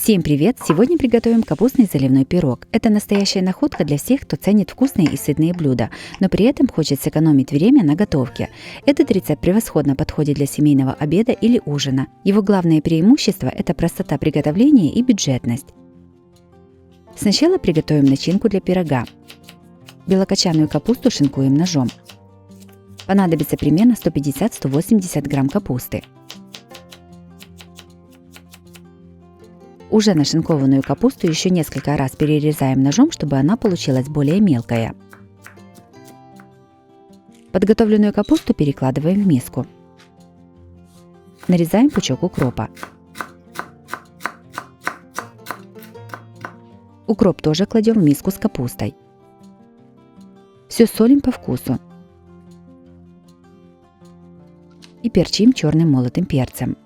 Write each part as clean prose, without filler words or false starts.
Всем привет! Сегодня приготовим капустный заливной пирог. Это настоящая находка для всех, кто ценит вкусные и сытные блюда, но при этом хочет сэкономить время на готовке. Этот рецепт превосходно подходит для семейного обеда или ужина. Его главное преимущество – это простота приготовления и бюджетность. Сначала приготовим начинку для пирога. Белокочанную капусту шинкуем ножом. Понадобится примерно 150-180 грамм капусты. Уже нашинкованную капусту еще несколько раз перерезаем ножом, чтобы она получилась более мелкая. Подготовленную капусту перекладываем в миску. Нарезаем пучок укропа. Укроп тоже кладем в миску с капустой. Все солим по вкусу. И перчим черным молотым перцем.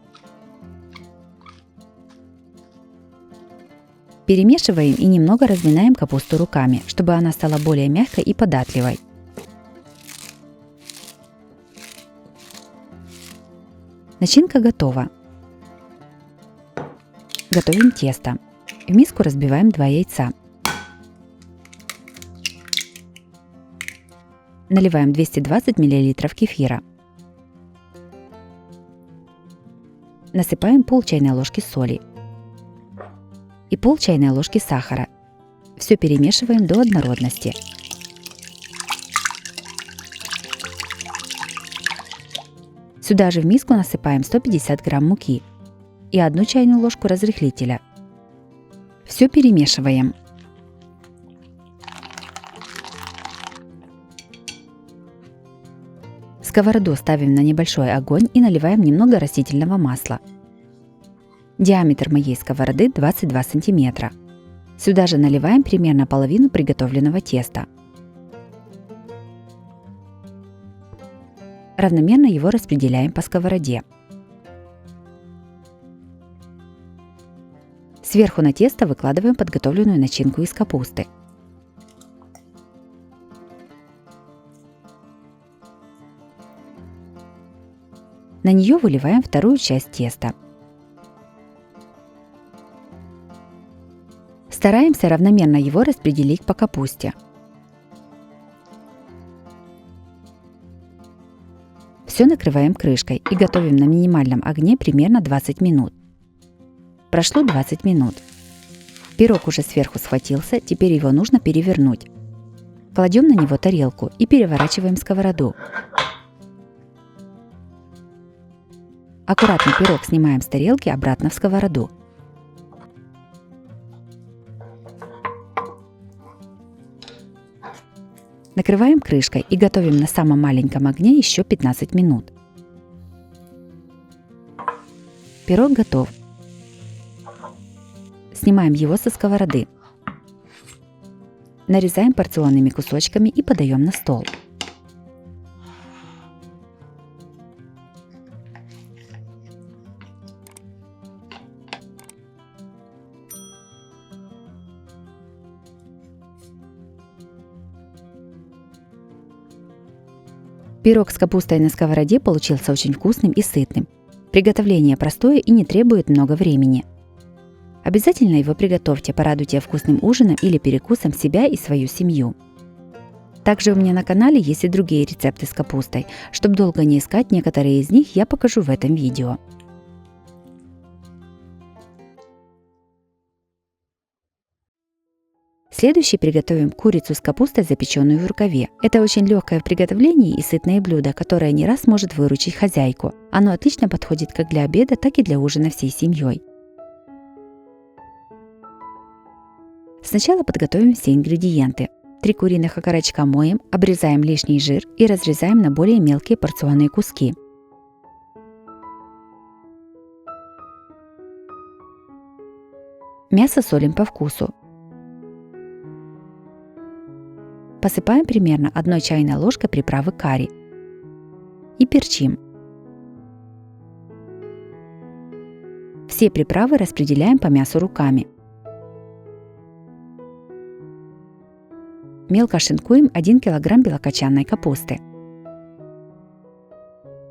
Перемешиваем и немного разминаем капусту руками, чтобы она стала более мягкой и податливой. Начинка готова. Готовим тесто. В миску разбиваем 2 яйца. Наливаем 220 мл кефира. Насыпаем пол чайной ложки соли и пол чайной ложки сахара. Все перемешиваем до однородности. Сюда же в миску насыпаем 150 грамм муки и 1 чайную ложку разрыхлителя. Все перемешиваем. Сковороду ставим на небольшой огонь и наливаем немного растительного масла. Диаметр моей сковороды 22 см. Сюда же наливаем примерно половину приготовленного теста. Равномерно его распределяем по сковороде. Сверху на тесто выкладываем подготовленную начинку из капусты. На нее выливаем вторую часть теста. Стараемся равномерно его распределить по капусте. Все накрываем крышкой и готовим на минимальном огне примерно 20 минут. Прошло 20 минут. Пирог уже сверху схватился, теперь его нужно перевернуть. Кладем на него тарелку и переворачиваем сковороду. Аккуратно пирог снимаем с тарелки обратно в сковороду. Накрываем крышкой и готовим на самом маленьком огне еще 15 минут. Пирог готов. Снимаем его со сковороды. Нарезаем порционными кусочками и подаем на стол. Пирог с капустой на сковороде получился очень вкусным и сытным. Приготовление простое и не требует много времени. Обязательно его приготовьте, порадуйте вкусным ужином или перекусом себя и свою семью. Также у меня на канале есть и другие рецепты с капустой. Чтобы долго не искать, некоторые из них я покажу в этом видео. Следующий приготовим курицу с капустой, запеченную в рукаве. Это очень легкое в приготовлении и сытное блюдо, которое не раз может выручить хозяйку. Оно отлично подходит как для обеда, так и для ужина всей семьей. Сначала подготовим все ингредиенты. 3 куриных окорочка моем, обрезаем лишний жир и разрезаем на более мелкие порционные куски. Мясо солим по вкусу. Посыпаем примерно 1 чайной ложкой приправы карри и перчим. Все приправы распределяем по мясу руками. Мелко шинкуем 1 кг белокочанной капусты.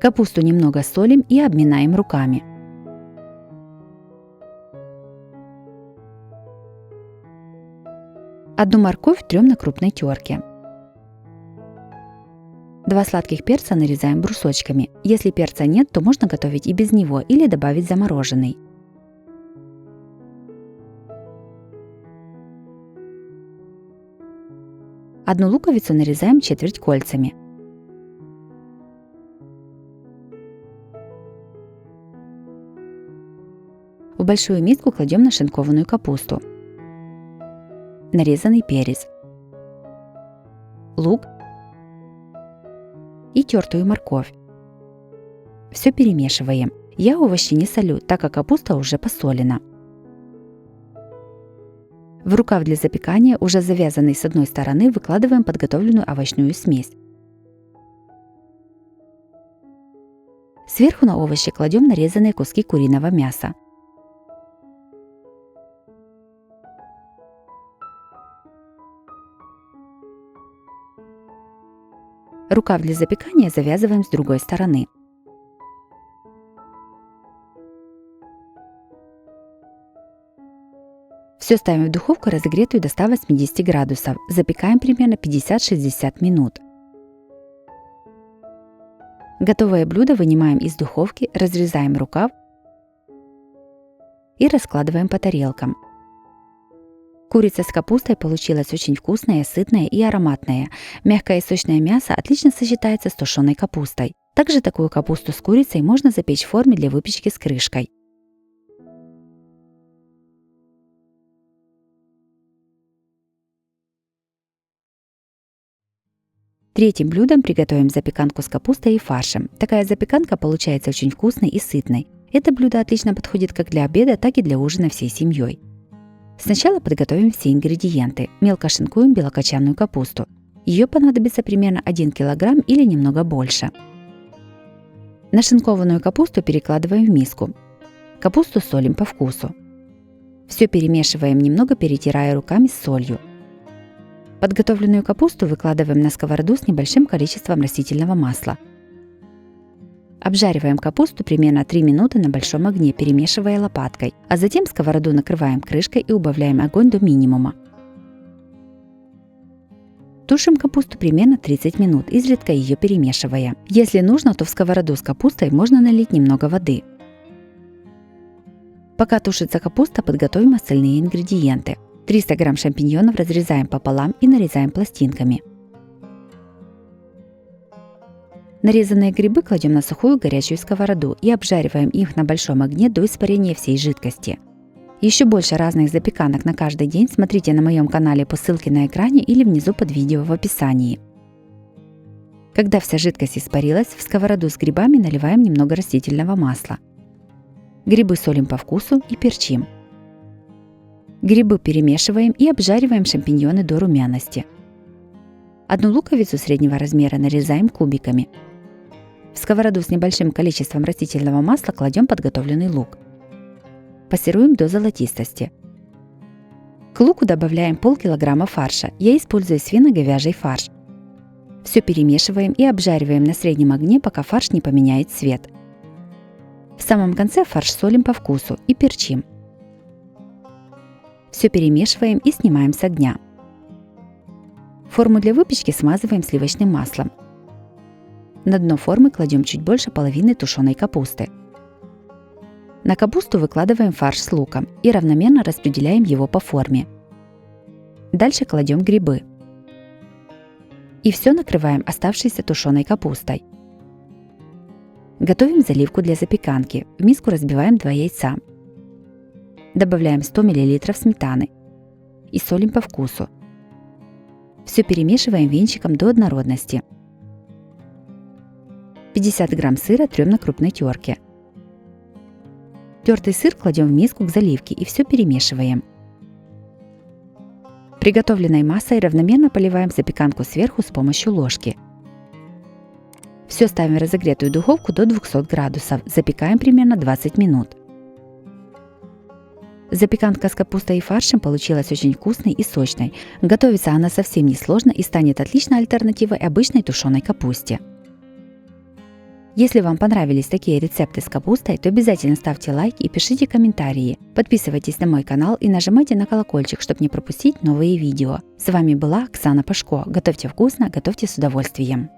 Капусту немного солим и обминаем руками. 1 морковь трем на крупной терке. 2 сладких перца нарезаем брусочками. Если перца нет, то можно готовить и без него или добавить замороженный. 1 луковицу нарезаем четверть кольцами. В большую миску кладем нашинкованную капусту, нарезанный перец, лук и тертую морковь. Все перемешиваем. Я овощи не солю, так как капуста уже посолена. В рукав для запекания, уже завязанный с одной стороны, выкладываем подготовленную овощную смесь. Сверху на овощи кладем нарезанные куски куриного мяса. Рукав для запекания завязываем с другой стороны. Все ставим в духовку, разогретую до 180 градусов. Запекаем примерно 50-60 минут. Готовое блюдо вынимаем из духовки, разрезаем рукав и раскладываем по тарелкам. Курица с капустой получилась очень вкусная, сытная и ароматная. Мягкое и сочное мясо отлично сочетается с тушеной капустой. Также такую капусту с курицей можно запечь в форме для выпечки с крышкой. Третьим блюдом приготовим запеканку с капустой и фаршем. Такая запеканка получается очень вкусной и сытной. Это блюдо отлично подходит как для обеда, так и для ужина всей семьей. Сначала подготовим все ингредиенты. Мелко шинкуем белокочанную капусту. Ее понадобится примерно 1 кг или немного больше. Нашинкованную капусту перекладываем в миску. Капусту солим по вкусу. Все перемешиваем, немного перетирая руками с солью. Подготовленную капусту выкладываем на сковороду с небольшим количеством растительного масла. Обжариваем капусту примерно 3 минуты на большом огне, перемешивая лопаткой, а затем сковороду накрываем крышкой и убавляем огонь до минимума. Тушим капусту примерно 30 минут, изредка ее перемешивая. Если нужно, то в сковороду с капустой можно налить немного воды. Пока тушится капуста, подготовим остальные ингредиенты. 300 грамм шампиньонов разрезаем пополам и нарезаем пластинками. Нарезанные грибы кладем на сухую горячую сковороду и обжариваем их на большом огне до испарения всей жидкости. Еще больше разных запеканок на каждый день смотрите на моем канале по ссылке на экране или внизу под видео в описании. Когда вся жидкость испарилась, в сковороду с грибами наливаем немного растительного масла. Грибы солим по вкусу и перчим. Грибы перемешиваем и обжариваем шампиньоны до румяности. 1 луковицу среднего размера нарезаем кубиками. В сковороду с небольшим количеством растительного масла кладем подготовленный лук. Пассируем до золотистости. К луку добавляем полкилограмма фарша. Я использую свино-говяжий фарш. Все перемешиваем и обжариваем на среднем огне, пока фарш не поменяет цвет. В самом конце фарш солим по вкусу и перчим. Все перемешиваем и снимаем с огня. Форму для выпечки смазываем сливочным маслом. На дно формы кладем чуть больше половины тушеной капусты. На капусту выкладываем фарш с луком и равномерно распределяем его по форме. Дальше кладем грибы. И все накрываем оставшейся тушеной капустой. Готовим заливку для запеканки. В миску разбиваем 2 яйца. Добавляем 100 мл сметаны и солим по вкусу. Все перемешиваем венчиком до однородности. 50 грамм сыра трем на крупной терке. Тертый сыр кладем в миску к заливке и все перемешиваем. Приготовленной массой равномерно поливаем запеканку сверху с помощью ложки. Все ставим в разогретую духовку до 200 градусов. Запекаем примерно 20 минут. Запеканка с капустой и фаршем получилась очень вкусной и сочной. Готовится она совсем несложно и станет отличной альтернативой обычной тушеной капусте. Если вам понравились такие рецепты с капустой, то обязательно ставьте лайк и пишите комментарии. Подписывайтесь на мой канал и нажимайте на колокольчик, чтобы не пропустить новые видео. С вами была Оксана Пашко. Готовьте вкусно, готовьте с удовольствием.